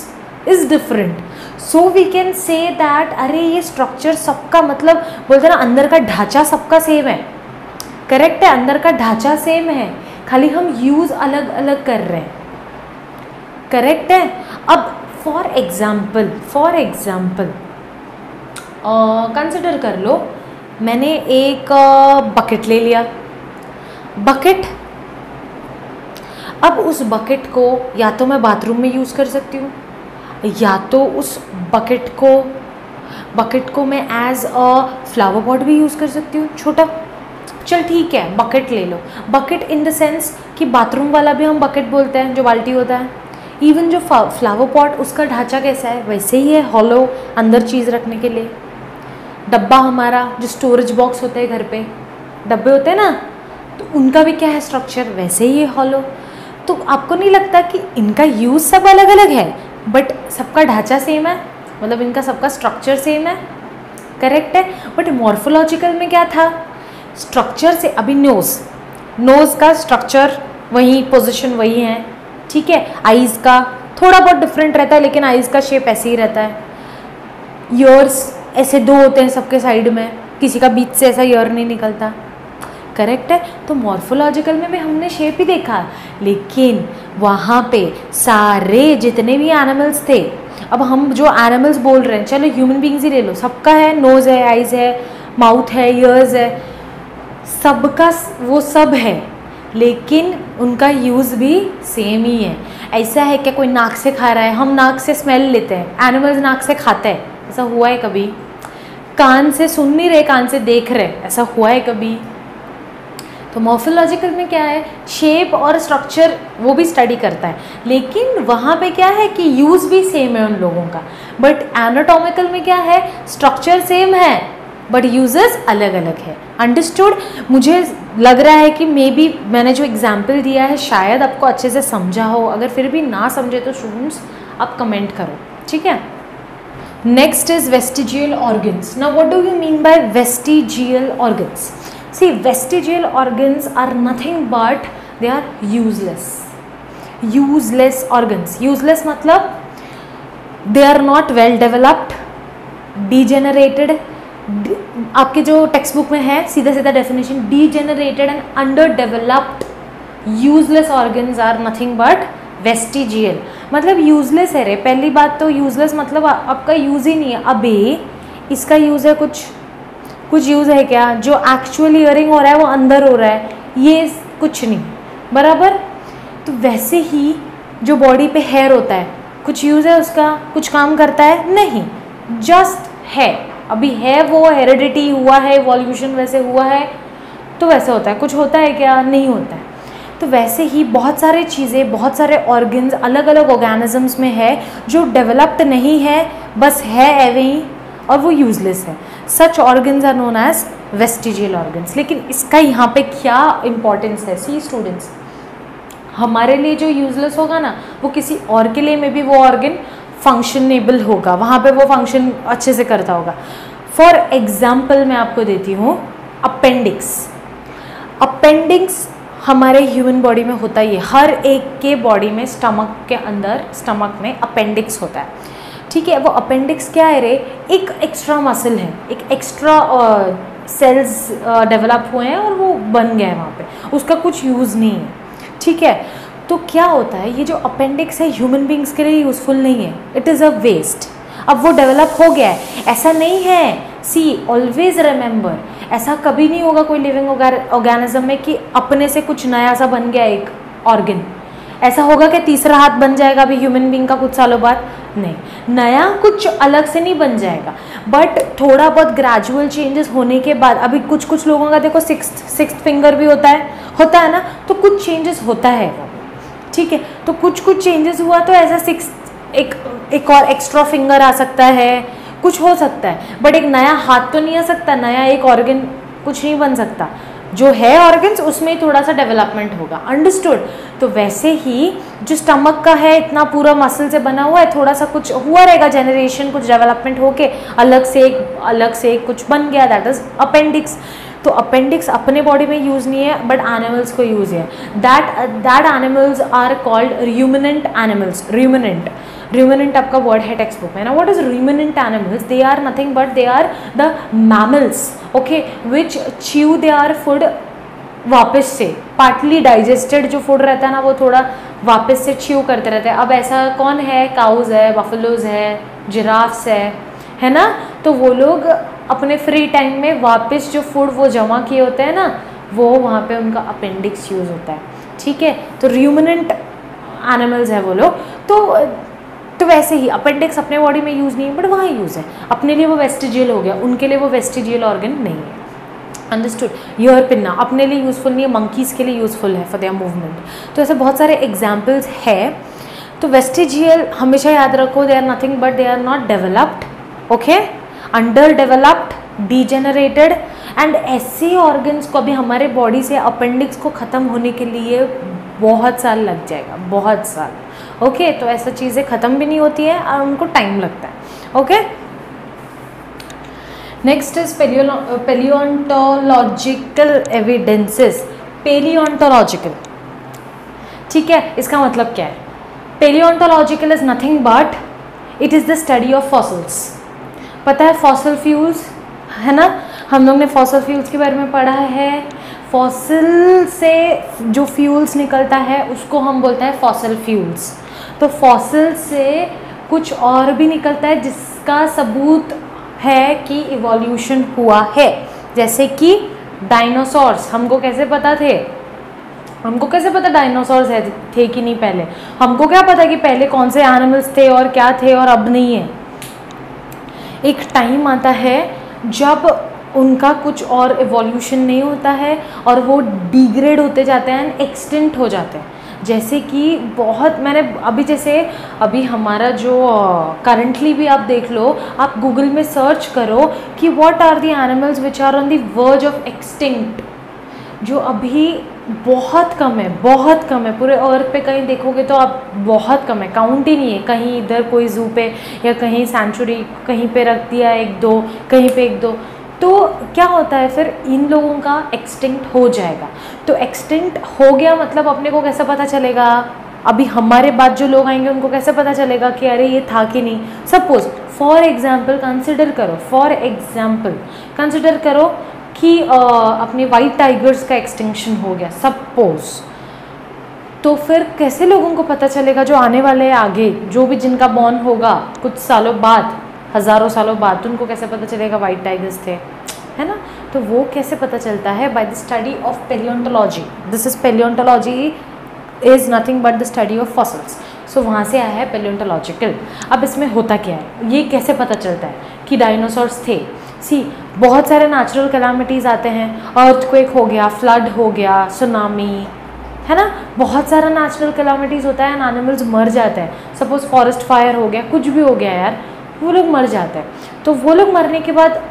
is different. So we can say that अरे ये स्ट्रक्चर सबका, मतलब बोलते हैं ना अंदर का ढांचा सबका सेम है, करेक्ट है, अंदर का ढांचा सेम है, खाली हम यूज़ अलग अलग कर रहे हैं, करेक्ट है। अब फॉर एग्जाम्पल कंसिडर कर लो, मैंने एक बकेट ले लिया, बकेट, अब उस बकेट को या तो मैं बाथरूम में यूज़ कर सकती हूँ, या तो उस बकेट को मैं एज अ फ्लावर पॉट भी यूज़ कर सकती हूँ, छोटा। चल ठीक है, बकेट ले लो। बकेट इन द सेंस कि बाथरूम वाला भी हम बकेट बोलते हैं, जो बाल्टी होता है। इवन जो फ्लावर पॉट, उसका ढांचा कैसा है, वैसे ही है, हॉलो, अंदर चीज़ रखने के लिए। डब्बा हमारा जो स्टोरेज बॉक्स होते हैं, घर पे डब्बे होते हैं ना, तो उनका भी क्या है स्ट्रक्चर, वैसे ही है, हॉलो। तो आपको नहीं लगता कि इनका यूज़ सब अलग अलग है बट सबका ढांचा सेम है, मतलब इनका सबका स्ट्रक्चर सेम है, करेक्ट है। बट मॉर्फोलॉजिकल में क्या था, स्ट्रक्चर से, अभी नोज़ का स्ट्रक्चर वही, पोजीशन वही है, ठीक है। आईज़ का थोड़ा बहुत डिफरेंट रहता है लेकिन आईज़ का शेप ऐसे ही रहता है। ईयर्स ऐसे दो होते हैं सबके साइड में, किसी का बीच से ऐसा ईयर नहीं निकलता, करेक्ट है। तो मॉर्फोलॉजिकल में भी हमने शेप ही देखा, लेकिन वहाँ पे सारे जितने भी एनिमल्स थे, अब हम जो एनिमल्स बोल रहे हैं, चलो ह्यूमन बींग्स ही ले लो, सबका है, नोज़ है, आइज़ है, माउथ है, ईयर्स है, सबका वो सब है, लेकिन उनका यूज़ भी सेम ही है। ऐसा है क्या कोई नाक से खा रहा है, हम नाक से स्मेल लेते हैं, एनिमल्स नाक से खाते हैं, ऐसा हुआ है कभी? कान से सुन नहीं रहे, कान से देख रहे, ऐसा हुआ है कभी? तो मॉर्फोलॉजिकल में क्या है, शेप और स्ट्रक्चर वो भी स्टडी करता है, लेकिन वहाँ पे क्या है कि यूज़ भी सेम है उन लोगों का। बट एनाटॉमिकल में क्या है, स्ट्रक्चर सेम है बट यूजेस अलग अलग है। अंडरस्टूड? मुझे लग रहा है कि मे बी मैंने जो एग्जाम्पल दिया है शायद आपको अच्छे से समझा हो, अगर फिर भी ना समझे तो स्टूडेंट्स आप कमेंट करो, ठीक है। Next is vestigial organs. Now what do you mean bye vestigial organs? See, vestigial organs are nothing but they are useless. Useless organs. Useless मतलब they are not well developed, degenerated. आपके जो text book में है सीधा सीधा definition, degenerated and underdeveloped useless organs are nothing but vestigial. मतलब useless है रे। पहली बात तो useless मतलब आपका यूज़ ही नहीं है। अबे इसका यूज़ है, कुछ यूज़ है क्या? जो एक्चुअल ईयरिंग हो रहा है वो अंदर हो रहा है, ये कुछ नहीं, बराबर। तो वैसे ही जो बॉडी पे हेयर होता है, कुछ यूज़ है उसका, कुछ काम करता है? नहीं, जस्ट है। अभी है, वो हेरिडिटी हुआ है, इवोल्यूशन वैसे हुआ है तो वैसे होता है। कुछ होता है क्या? नहीं होता है। तो वैसे ही बहुत सारे चीज़ें, बहुत सारे ऑर्गन्स अलग अलग ऑर्गेनिजम्स में है जो डेवलप्ड नहीं है, बस है एवे ही, और वो यूजलेस है। Such organs are known as vestigial organs. लेकिन इसका यहाँ पे क्या इंपॉर्टेंस है? सी स्टूडेंट्स, हमारे लिए जो यूजलेस होगा ना, वो किसी और के लिए में भी वो ऑर्गन फंक्शनेबल होगा, वहाँ पे वो फंक्शन अच्छे से करता होगा। फॉर एग्जाम्पल मैं आपको देती हूँ अपेंडिक्स। अपेंडिक्स हमारे ह्यूमन बॉडी में होता ही है, हर एक के बॉडी में, स्टमक के अंदर, स्टमक में अपेंडिक्स होता है, ठीक है। वो अपेंडिक्स क्या है रे? एक एक्स्ट्रा मसल है, एक एक्स्ट्रा सेल्स डेवलप हुए हैं और वो बन गया है वहाँ पे, उसका कुछ यूज़ नहीं है, ठीक है। तो क्या होता है, ये जो अपेंडिक्स है ह्यूमन बींग्स के लिए यूज़फुल नहीं है, इट इज़ अ वेस्ट। अब वो डेवलप हो गया है, ऐसा नहीं है, सी ऑलवेज रिमेंबर, ऐसा कभी नहीं होगा कोई लिविंग ऑर्गेनिज्म में कि अपने से कुछ नया सा बन गया एक ऑर्गन। ऐसा होगा कि तीसरा हाथ बन जाएगा अभी ह्यूमन बींग का कुछ सालों बाद? नहीं, नया कुछ अलग से नहीं बन जाएगा, बट थोड़ा बहुत ग्रेजुअल चेंजेस होने के बाद, अभी कुछ लोगों का देखो सिक्स्थ फिंगर भी होता है ना, तो कुछ चेंजेस होता है वो, ठीक है। तो कुछ चेंजेस हुआ तो ऐसा एक और एक्स्ट्रा फिंगर आ सकता है, कुछ हो सकता है, बट एक नया हाथ तो नहीं आ सकता, नया एक ऑर्गन कुछ नहीं बन सकता। जो है ऑर्गन्स उसमें थोड़ा सा डेवलपमेंट होगा, अंडरस्टूड। तो वैसे ही जो स्टमक का है, इतना पूरा मसल से बना हुआ है, थोड़ा सा कुछ हुआ रहेगा जनरेशन, कुछ डेवलपमेंट होके अलग से कुछ बन गया, दैट इज अपेंडिक्स। तो अपेंडिक्स अपने बॉडी में यूज़ नहीं है बट एनिमल्स को यूज़ है। That animals are called ruminant animals. Ruminant आपका वर्ड है टेक्स्ट बुक में ना। What is ruminant animals? They are nothing but they are the mammals, okay, which chew their food वापस से, पार्टली डाइजेस्टेड जो food रहता है ना, वो थोड़ा वापस से च्यू करते रहते हैं। अब ऐसा कौन है? काउज है, बफलोज है, जिराफ्स है ना। तो वो लोग अपने फ्री टाइम में वापस जो फूड वो जमा किए होते हैं ना, वो वहाँ पे उनका अपेंडिक्स यूज़ होता है, ठीक है। तो रूमिनेंट एनिमल्स है वो लोग। तो वैसे ही अपेंडिक्स अपने बॉडी में यूज़ नहीं है बट वहाँ यूज़ है, अपने लिए वो वेस्टिजियल हो गया, उनके लिए वो वेस्टिजियल ऑर्गन नहीं है, अंडरस्टूड। ईयर पिन्ना अपने लिए यूज़फुल नहीं है, मंकीज़ के लिए यूज़फुल है फॉर देयर मूवमेंट। तो ऐसे बहुत सारे एग्जाम्पल्स है। तो वेस्टिजियल हमेशा याद रखो, they are nothing but they are not developed, okay, underdeveloped, degenerated. And ऐसे ऑर्गन्स को अभी हमारे बॉडी से अपेंडिक्स को ख़त्म होने के लिए बहुत साल लग जाएगा, बहुत साल। ओके, तो ऐसा चीज़ें ख़त्म भी नहीं होती है और उनको टाइम लगता है। Okay, next is palaeontological evidences. Palaeontological, ठीक है, इसका मतलब क्या है? Palaeontological is nothing but it is the study of fossils. पता है फॉसिल फ्यूल्स है ना, हम लोग ने फॉसिल फ्यूल्स के बारे में पढ़ा है। फॉसिल से जो फ्यूल्स निकलता है उसको हम बोलते हैं फॉसिल फ्यूल्स। तो फॉसिल से कुछ और भी निकलता है जिसका सबूत है कि इवोल्यूशन हुआ है। जैसे कि डायनासोर्स, हमको कैसे पता थे? हमको कैसे पता डायनासोर्स थे कि नहीं पहले? हमको क्या पता कि पहले कौन से एनिमल्स थे और क्या थे और अब नहीं है। एक टाइम आता है जब उनका कुछ और इवोल्यूशन नहीं होता है और वो डिग्रेड होते जाते हैं, एक्सटिंक्ट हो जाते हैं। जैसे कि बहुत मैंने अभी हमारा जो करंटली भी आप देख लो, आप गूगल में सर्च करो कि what are the animals which are on the verge of extinct, जो अभी बहुत कम है, बहुत कम है। पूरे अर्थ पे कहीं देखोगे तो आप बहुत कम है, काउंट ही नहीं है। कहीं इधर कोई जू पे या कहीं सेंचुरी कहीं पे रख दिया एक दो, कहीं पे एक दो। तो क्या होता है फिर, इन लोगों का एक्सटिंक्ट हो जाएगा। तो एक्सटिंक्ट हो गया मतलब अपने को कैसे पता चलेगा? अभी हमारे बाद जो लोग आएंगे उनको कैसे पता चलेगा कि अरे ये था कि नहीं? सपोज फॉर एग्जाम्पल कंसिडर करो कि अपने वाइट टाइगर्स का एक्सटिंक्शन हो गया सपोज। तो फिर कैसे लोगों को पता चलेगा जो आने वाले हैं आगे, जो भी जिनका बॉर्न होगा कुछ सालों बाद, हज़ारों सालों बाद, उनको कैसे पता चलेगा वाइट टाइगर्स थे, है ना? तो वो कैसे पता चलता है? By the study of palaeontology. This is palaeontology is nothing but the study of fossils. So वहाँ से आया है पेलियोंटोलॉजिकल। अब इसमें होता क्या है, ये कैसे पता चलता है कि डायनासोर्स थे? बहुत सारे नेचुरल कैलामिटीज़ आते हैं, अर्थक्वेक हो गया, फ्लड हो गया, सुनामी, है ना? बहुत सारा नेचुरल कैलामिटीज़ होता है एंड एनिमल्स मर जाते हैं। सपोज फॉरेस्ट फायर हो गया, कुछ भी हो गया यार, वो लोग मर जाते हैं। तो वो लोग मरने के बाद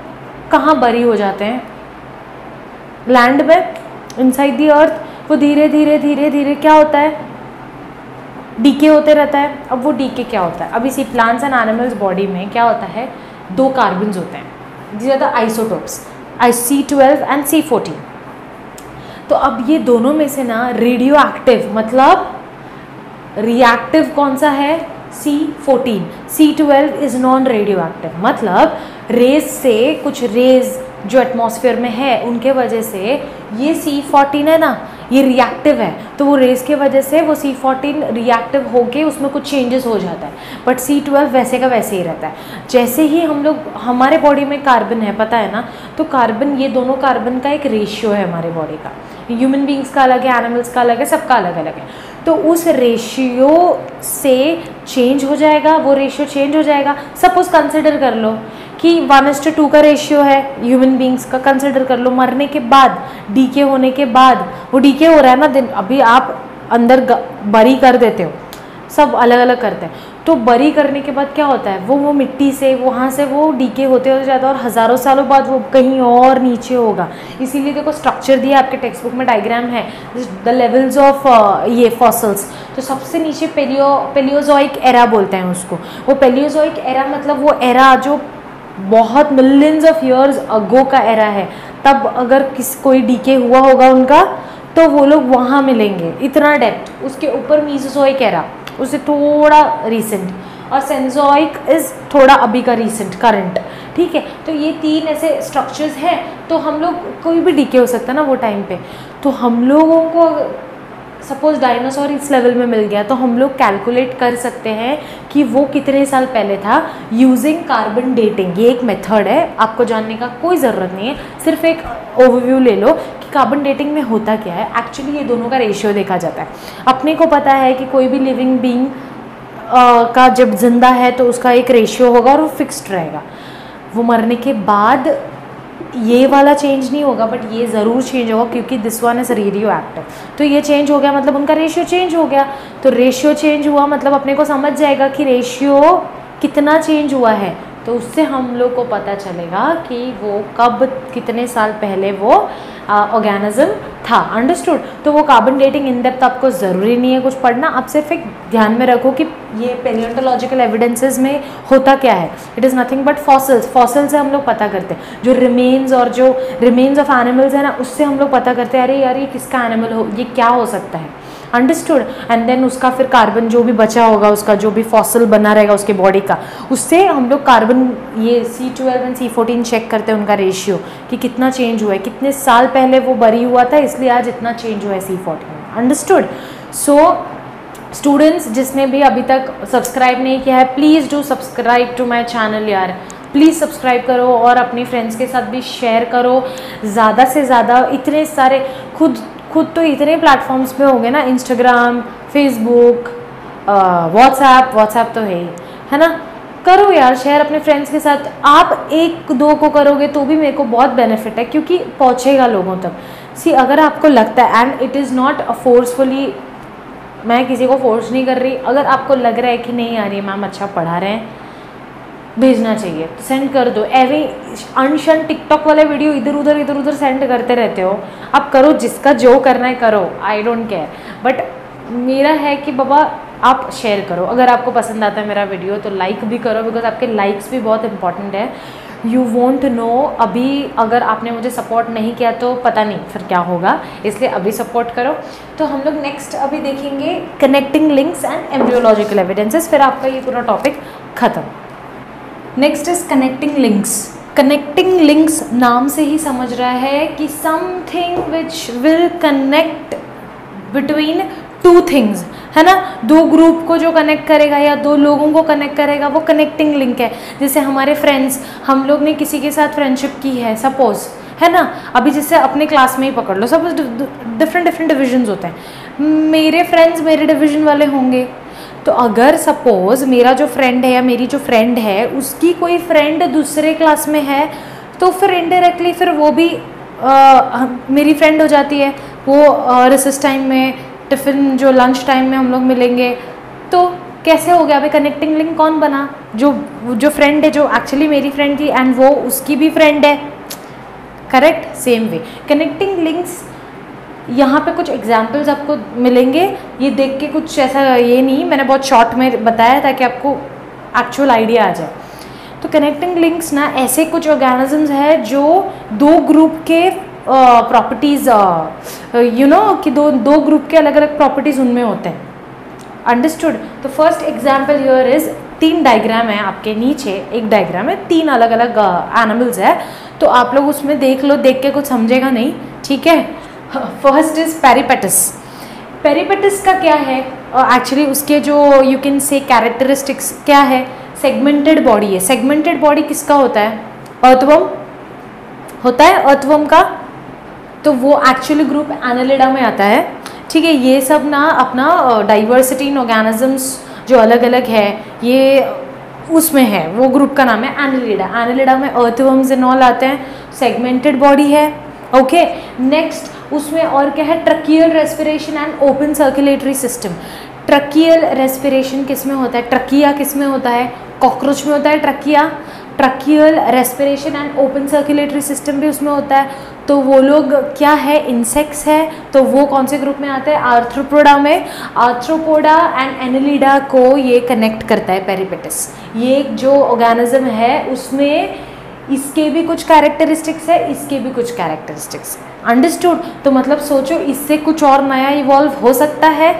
कहाँ बरी हो जाते हैं? लैंड में, इनसाइड द अर्थ। वो धीरे धीरे धीरे धीरे क्या होता है? डीके होते रहता है। अब वो डीके क्या होता है? अब इसी प्लांट्स एंड एनिमल्स बॉडी में क्या होता है? 2 कार्बन्स होते हैं, these are the isotopes, C12 and C14। तो अब ये दोनों में से ना रेडियो एक्टिव मतलब रिएक्टिव कौन सा है? C14। C12 is non radio active, मतलब रेज से कुछ रेज जो एटमॉस्फेयर में है उनके वजह से ये C14 है ना, ये रिएक्टिव है। तो वो रेज के वजह से वो C14 रिएक्टिव होके उसमें कुछ चेंजेस हो जाता है, बट C12 वैसे का वैसे ही रहता है। जैसे ही हम लोग, हमारे बॉडी में कार्बन है, पता है ना? तो कार्बन, ये दोनों कार्बन का एक रेशियो है हमारे बॉडी का। ह्यूमन बींग्स का अलग है, एनिमल्स का अलग है, सबका अलग अलग है। तो उस रेशियो से चेंज हो जाएगा, वो रेशियो चेंज हो जाएगा। सपोज कंसिडर कर लो कि 1:2 का रेशियो है ह्यूमन बींग्स का, कंसिडर कर लो। मरने के बाद, डीके होने के बाद, वो डीके हो रहा है ना दिन, अभी आप अंदर बरी कर देते हो, सब अलग अलग करते हैं। तो बरी करने के बाद क्या होता है? वो मिट्टी से, वहाँ से वो डीके होते जाता है और हज़ारों सालों बाद वो कहीं और नीचे होगा। इसीलिए देखो स्ट्रक्चर दिया आपके टेक्स्ट बुक में, डायग्राम है, द लेवल्स ऑफ ये फॉसिल्स। तो सबसे नीचे पेलियोजोइक एरा बोलते हैं उसको। वो पेलियोजोइक एरा मतलब वो एरा जो बहुत मिलियंस ऑफ ईयर्स अगो का एरा है। तब अगर कोई डीके हुआ होगा उनका, तो वो लोग वहाँ मिलेंगे, इतना डेप्थ। उसके ऊपर मीसोजोइक एरा, उससे थोड़ा रिसेंट, और सेंजोइक इज़ थोड़ा अभी का रिसेंट, करंट। ठीक है, तो ये 3 ऐसे स्ट्रक्चर्स हैं। तो हम लोग, कोई भी डीके हो सकता है ना वो टाइम पे। तो हम लोगों को सपोज डायनासोर इस लेवल में मिल गया, तो हम लोग कैलकुलेट कर सकते हैं कि वो कितने साल पहले था, यूजिंग कार्बन डेटिंग। ये एक मेथड है, आपको जानने का कोई ज़रूरत नहीं है, सिर्फ एक ओवरव्यू ले लो कि कार्बन डेटिंग में होता क्या है। एक्चुअली ये दोनों का रेशियो देखा जाता है। अपने को पता है कि कोई भी लिविंग बीइंग का जब जिंदा है तो उसका एक रेशियो होगा और वो फिक्स्ड रहेगा। वो मरने के बाद ये वाला चेंज नहीं होगा, बट ये ज़रूर चेंज होगा, क्योंकि this one is radio active. तो ये चेंज हो गया मतलब उनका रेशियो चेंज हो गया। तो रेशियो चेंज हुआ मतलब अपने को समझ जाएगा कि रेशियो कितना चेंज हुआ है, तो उससे हम लोग को पता चलेगा कि वो कब कितने साल पहले वो ऑर्गेनिज्म था। अंडरस्टूड। तो वो कार्बन डेटिंग इन डेप्थ आपको ज़रूरी नहीं है कुछ पढ़ना, आप सिर्फ एक ध्यान में रखो कि ये पेलियोंटोलॉजिकल एविडेंसेस में होता क्या है। It is nothing but fossils. Fossil से हम लोग पता करते हैं, जो रिमेन्स और जो रिमेन्स ऑफ एनिमल्स है ना, उससे हम लोग पता करते हैं अरे यार ये किसका एनिमल हो, ये क्या हो सकता है। अंडरस्टूड। एंड देन उसका फिर कार्बन जो भी बचा होगा, उसका जो भी फॉसिल बना रहेगा उसके बॉडी का, उससे हम लोग कार्बन ये C12 एंड C14 चेक करते हैं उनका रेशियो कि कितना चेंज हुआ है, कितने साल पहले वो बरी हुआ था इसलिए आज इतना चेंज हुआ है C14। अंडरस्टूड। सो स्टूडेंट्स जिसने भी अभी तक सब्सक्राइब नहीं किया है, please do subscribe to my channel यार, प्लीज़ सब्सक्राइब करो और अपनी फ्रेंड्स के साथ भी शेयर करो ज़्यादा से ज़्यादा। इतने सारे खुद तो इतने प्लेटफॉर्म्स पे हो गए ना, इंस्टाग्राम, फेसबुक, व्हाट्सएप तो है ना। करो यार शेयर अपने फ्रेंड्स के साथ। आप एक दो को करोगे तो भी मेरे को बहुत बेनिफिट है, क्योंकि पहुँचेगा लोगों तक। सी अगर आपको लगता है, and it is not forcefully, मैं किसी को फोर्स नहीं कर रही, अगर आपको लग रहा है कि नहीं यार ये मैम अच्छा पढ़ा रहे हैं, भेजना चाहिए तो सेंड कर दो। एवरी अनशन टिकटॉक वाले वीडियो इधर उधर सेंड करते रहते हो, आप करो, जिसका जो करना है करो, आई डोंट केयर। बट मेरा है कि बाबा आप शेयर करो। अगर आपको पसंद आता है मेरा वीडियो तो लाइक भी करो, बिकॉज आपके लाइक्स भी बहुत इंपॉर्टेंट है। यू वोंट नो, अभी अगर आपने मुझे सपोर्ट नहीं किया तो पता नहीं फिर क्या होगा, इसलिए अभी सपोर्ट करो। तो हम लोग नेक्स्ट अभी देखेंगे connecting links and embryological evidences, फिर आपका ये पूरा टॉपिक ख़त्म। Next is connecting links. Connecting links नाम से ही समझ रहा है कि something which will connect between two things, है ना। दो ग्रुप को जो कनेक्ट करेगा या दो लोगों को कनेक्ट करेगा वो कनेक्टिंग लिंक है। जैसे हमारे फ्रेंड्स, हम लोग ने किसी के साथ फ्रेंडशिप की है सपोज, है ना। अभी जैसे अपने क्लास में ही पकड़ लो, सब डिफरेंट डिविजन्स होते हैं, मेरे फ्रेंड्स मेरे डिवीजन वाले होंगे। तो अगर सपोज़ मेरा जो फ्रेंड है या मेरी जो फ्रेंड है उसकी कोई फ्रेंड दूसरे क्लास में है, तो फिर इनडायरेक्टली फिर वो भी मेरी फ्रेंड हो जाती है। वो रिसेस टाइम में, टिफ़िन जो लंच टाइम में हम लोग मिलेंगे, तो कैसे हो गया अभी कनेक्टिंग लिंक कौन बना, जो फ्रेंड है जो एक्चुअली मेरी फ्रेंड थी एंड वो उसकी भी फ्रेंड है, correct. Same way connecting links, यहाँ पे कुछ एग्जाम्पल्स आपको मिलेंगे, ये देख के कुछ ऐसा ये नहीं, मैंने बहुत शॉर्ट में बताया ताकि आपको एक्चुअल आइडिया आ जाए। तो कनेक्टिंग लिंक्स ना ऐसे कुछ ऑर्गेनिजम्स है जो दो ग्रुप के प्रॉपर्टीज़ कि दो ग्रुप के अलग अलग प्रॉपर्टीज़ उनमें होते हैं। अंडरस्टूड। तो first example here is, 3 diagram है आपके नीचे, एक डायग्राम है, 3 अलग अलग एनिमल्स है, तो आप लोग उसमें देख लो, देख के कुछ समझेगा नहीं, ठीक है। First is पेरिपेटस। पेरिपेटस का क्या है एक्चुअली, उसके जो यू कैन से कैरेक्टरिस्टिक्स क्या है, सेगमेंटेड बॉडी है। सेगमेंटेड बॉडी किसका होता है, अर्थवर्म होता है, अर्थवर्म का, तो वो एक्चुअली ग्रुप एनालिडा में आता है, ठीक है। ये सब ना अपना डाइवर्सिटी इन ऑर्गेनिजम्स जो अलग अलग है ये उसमें है, वो ग्रुप का नाम है एनालिडा। एनालिडा में अर्थवर्म्स एंड ऑल आते हैं, सेगमेंटेड बॉडी है, ओके। नेक्स्ट उसमें और क्या है, tracheal respiration and open circulatory system. Tracheal respiration किस में होता है, ट्रकिया किस में होता है, कॉकरोच में होता है trachea. Tracheal respiration and open circulatory system भी उसमें होता है। तो वो लोग क्या है, इंसेक्ट्स है, तो वो कौन से ग्रुप में आता है, आर्थ्रोपोडा में। आर्थ्रोपोडा एंड एनालिडा को ये कनेक्ट करता है पेरिपेटस। ये जो ऑर्गेनिज्म है उसमें इसके भी कुछ कैरेक्टरिस्टिक्स है, इसके भी कुछ कैरेक्टरिस्टिक्स है। अंडरस्टूड। तो मतलब सोचो इससे कुछ और नया इवॉल्व हो सकता है,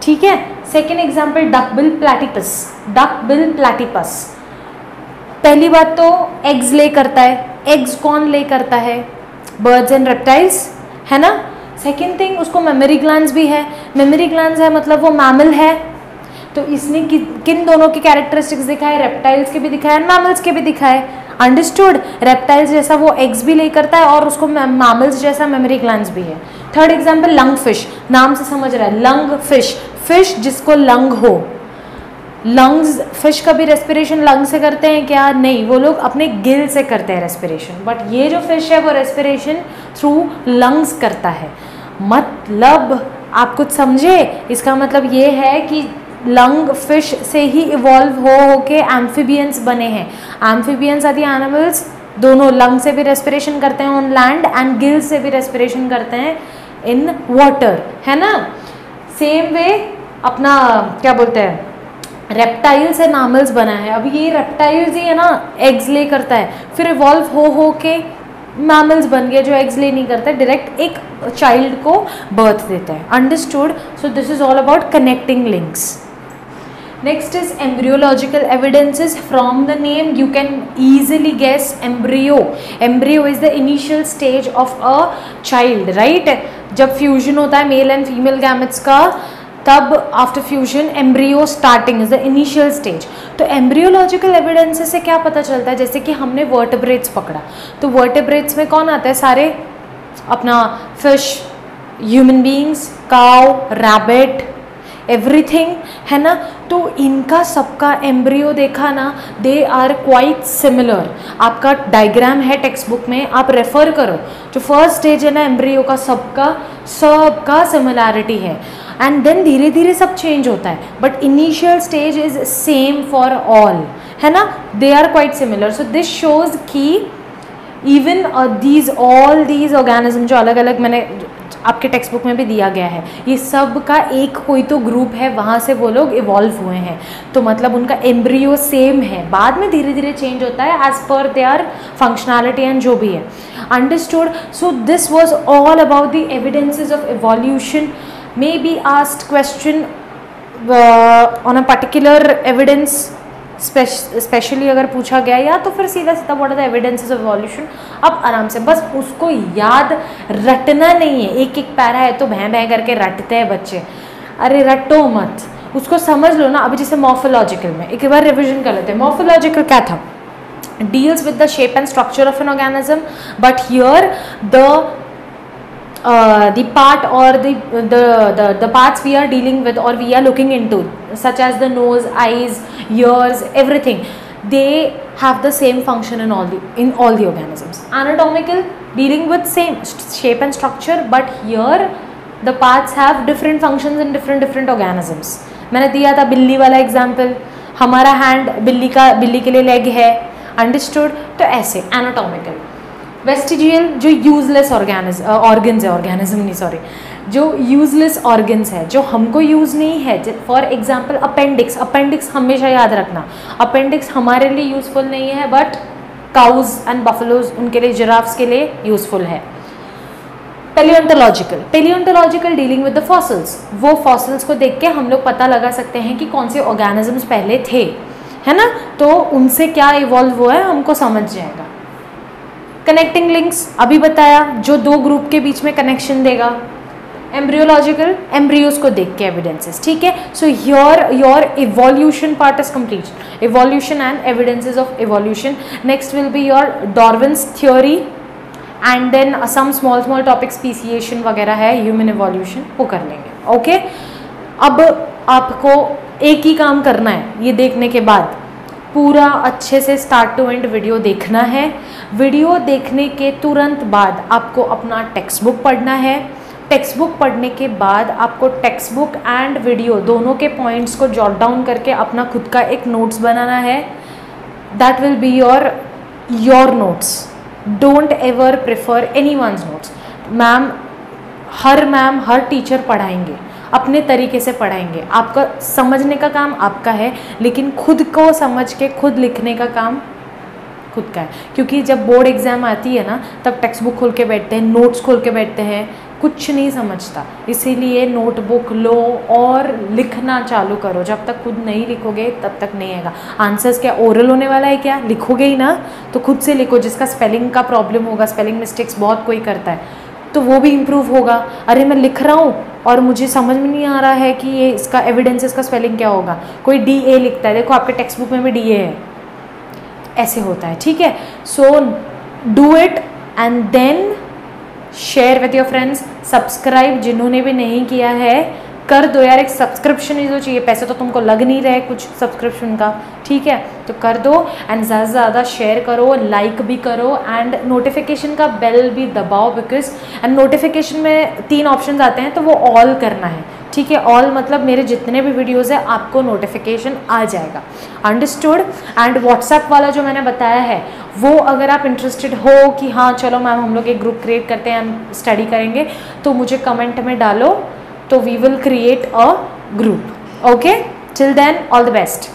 ठीक है। Second example, duckbill platypus. Duckbill platypus, पहली बात तो एग्स ले करता है। एग्स कौन ले करता है, बर्ड्स एंड रेप्टाइल्स, है ना। सेकेंड थिंग, उसको मेमोरी ग्लैंड्स भी है। मेमोरी ग्लैंड्स है मतलब वो मैमल है, तो इसने किन दोनों की कैरेक्टरिस्टिक्स दिखाए, रेप्टाइल्स के भी दिखाए, मैमल्स के भी दिखाए। अंडरस्टूड। रेप्टाइल्स जैसा वो एग्स भी ले करता है और उसको मैमल्स जैसा मेमोरी ग्लैंड्स भी है। थर्ड एग्जाम्पल, लंग फिश, नाम से समझ रहा है, लंग फिश, फिश जिसको लंग हो। लंग्स, फिश का भी रेस्पिरेशन लंग से करते हैं क्या, नहीं, वो लोग अपने गिल से करते हैं रेस्पिरेशन, बट ये जो फिश है वो रेस्पिरेशन थ्रू लंग्स करता है। मतलब आप कुछ समझे, इसका मतलब ये है कि लंग फिश से ही इवॉल्व हो के एम्फीबियंस बने हैं. एम्फीबियंस आर द एनिमल्स दोनों लंग से भी रेस्पिरेशन करते हैं ऑन लैंड एंड गिल्स से भी रेस्पिरेशन करते हैं इन वाटर, है ना. सेम वे अपना क्या बोलते हैं रेप्टाइल से मैमल्स बना है. अब ये रेप्टाइल्स ही है ना एग्स ले करता है, फिर इवॉल्व हो के मैमल्स बन गए जो एग्स ले नहीं करते, डायरेक्ट एक चाइल्ड को बर्थ देता है. Understood. So this is all about connecting links. Next is embryological evidences. From the name you can easily guess embryo. Embryo is the initial stage of a child, right? जब fusion होता है male and female gametes का, तब after fusion embryo starting is the initial stage. तो embryological evidences से क्या पता चलता है, जैसे कि हमने वर्टेब्रेट्स पकड़ा, तो वर्टेब्रेट्स में कौन आता है, सारे अपना fish, human beings, cow, rabbit, everything, है ना. तो इनका सबका एम्ब्रियो देखा ना, दे आर क्वाइट सिमिलर. आपका डायग्राम है टेक्स्ट बुक में, आप रेफर करो. जो फर्स्ट स्टेज है ना एम्ब्रियो का, सबका सिमिलैरिटी है एंड देन धीरे धीरे सब चेंज होता है, but initial stage is same for all, है ना. They are quite similar. So this shows कि इवन ऑल दीज ऑर्गेनिज्म जो अलग अलग मैंने आपके टेक्स्ट बुक में भी दिया गया है, ये सब का एक कोई तो ग्रुप है, वहाँ से वो लोग इवॉल्व हुए हैं. तो मतलब उनका एम्ब्रियो सेम है, बाद में धीरे धीरे चेंज होता है as per there functionality and जो भी है. Understood. So this was all about the evidences of evolution. May be asked question on a particular evidence, specially अगर पूछा गया, या तो फिर सीधा सीधा what are the evidences of evolution. अब आराम से बस उसको याद रटना नहीं है. एक एक पैरा है तो भैं भैं करके रटते हैं बच्चे, अरे रटो मत, उसको समझ लो ना. अभी जैसे मॉर्फोलॉजिकल में एक बार रिविजन कर लेते हैं. मॉर्फोलॉजिकल क्या था, deals with the shape and structure of an organism, but here the part or the parts we are dealing with or we are looking into, such as the nose, eyes, ears, everything, they have the same function in all the organisms. Anatomical, dealing with same shape and structure, but here the parts have different functions in different organisms. मैंने दिया था बिल्ली वाला example, हमारा hand बिल्ली के लिए leg है. अंडरस्टूड. तो ऐसे एनाटॉमिकल. वेस्टिजियल, जो यूजलेस ऑर्गन्स है, ऑर्गेनिज्म नहीं सॉरी, जो यूजलेस ऑर्गन्स है, जो हमको यूज़ नहीं है. For example appendix. अपेंडिक्स हमेशा याद रखना, अपेंडिक्स हमारे लिए यूज़फुल नहीं है, बट काउज एंड बफलोज उनके लिए, जिराफ्स के लिए यूज़फुल है. पेलियोंटोलॉजिकल डीलिंग विद द फॉसिल्स. वो फॉसिल्स को देख के हम लोग पता लगा सकते हैं कि कौन से ऑर्गेनिजम्स पहले थे, है ना. तो उनसे क्या इवॉल्व हुआ है हमको समझ जाएगा. कनेक्टिंग लिंक्स अभी बताया, जो दो ग्रुप के बीच में कनेक्शन देगा. एम्ब्रियोलॉजिकल, एम्ब्रियोज को देख के एविडेंसेस, ठीक है. So your evolution part is complete. Evolution and evidences of evolution. Next will be your Darwin's theory and then some small topic, speciation वगैरह है, ह्यूमन इवोल्यूशन, वो कर लेंगे. ओके. अब आपको एक ही काम करना है, ये देखने के बाद पूरा अच्छे से स्टार्ट टू एंड वीडियो देखना है. वीडियो देखने के तुरंत बाद आपको अपना टेक्स्ट बुक पढ़ना है. टेक्स्ट बुक पढ़ने के बाद आपको टेक्स्ट बुक एंड वीडियो दोनों के पॉइंट्स को जॉट डाउन करके अपना खुद का एक नोट्स बनाना है. That will be your notes. Don't ever prefer anyone's notes. Ma'am her teacher पढ़ाएंगे, अपने तरीके से पढ़ाएंगे. आपका समझने का काम आपका है, लेकिन खुद को समझ के खुद लिखने का काम खुद का है. क्योंकि जब बोर्ड एग्ज़ाम आती है ना, तब टेक्स्ट बुक खोल के बैठते हैं, नोट्स खोल के बैठते हैं, कुछ नहीं समझता. इसीलिए नोटबुक लो और लिखना चालू करो. जब तक खुद नहीं लिखोगे तब तक नहीं आएगा. आंसर्स क्या ओरल होने वाला है क्या, लिखोगे ही ना, तो खुद से लिखो. जिसका स्पेलिंग का प्रॉब्लम होगा, स्पेलिंग मिस्टेक्स बहुत कोई करता है, तो वो भी इम्प्रूव होगा. अरे मैं लिख रहा हूँ और मुझे समझ में नहीं आ रहा है कि ये इसका एविडेंसेस का स्पेलिंग क्या होगा. कोई DA लिखता है, देखो आपके टेक्स्ट बुक में भी DA है, ऐसे होता है, ठीक है. So do it and then share with your friends. Subscribe जिन्होंने भी नहीं किया है कर दो यार. एक सब्सक्रिप्शन ही तो चाहिए, पैसे तो तुमको लग नहीं रहे कुछ सब्सक्रिप्शन का, ठीक है. तो कर दो एंड ज़्यादा से ज़्यादा शेयर करो, लाइक भी करो एंड नोटिफिकेशन का बेल भी दबाओ. बिकॉज एंड नोटिफिकेशन में 3 ऑप्शन आते हैं, तो वो ऑल करना है. ठीक है, ऑल मतलब मेरे जितने भी वीडियोज़ है आपको नोटिफिकेशन आ जाएगा। अंडरस्टूड। एंड व्हाट्सएप वाला जो मैंने बताया है वो अगर आप इंटरेस्टेड हो कि हाँ चलो मैम हम लोग एक ग्रुप क्रिएट करते हैं, हम स्टडी करेंगे, तो मुझे कमेंट में डालो, तो we will create a group. Okay, till then all the best.